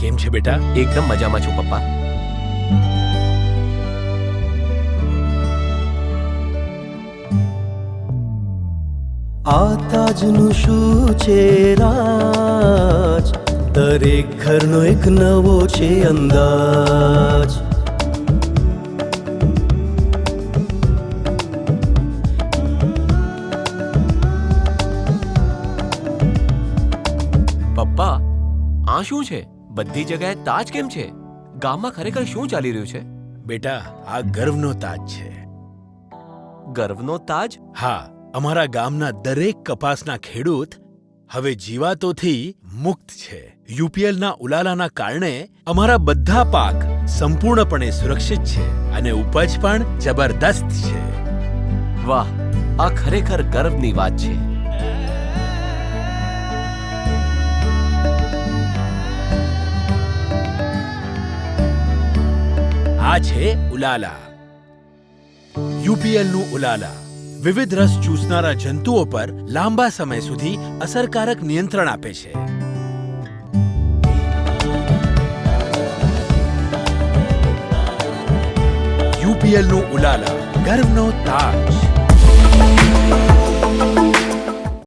કેમ છે બેટા? એકદમ મજામાં છું પપ્પા. આ તાજનું શું છે રાજ, દરેક ઘરનો એક નવો છે અંદાજ. પપ્પા, આ શું છે? બધી જગ્યાએ તાજ કેમ છે? ગામમાં ખરેખર શું ચાલી રહ્યું છે? બેટા, આ ગર્વનો તાજ છે. ગર્વનો તાજ? હા, અમારા ગામના દરેક કપાસના ખેડૂત હવે જીવાતોથી મુક્ત છે. યુપીએલના ઉલાલાના કારણે અમારા બધા પાક સંપૂર્ણપણે સુરક્ષિત છે અને ઉપજ પણ જબરદસ્ત છે. વાહ, આ ખરેખર ગર્વની વાત છે. આ છે ઉલાલા. યુપીએલનું ઉલાલા વિવિધ રસ ચૂસનારા જંતુઓ પર લાંબા સમય સુધી અસરકારક નિયંત્રણ આપે છે. યુપીએલનું ઉલાલા, ગર્વનો તાજ.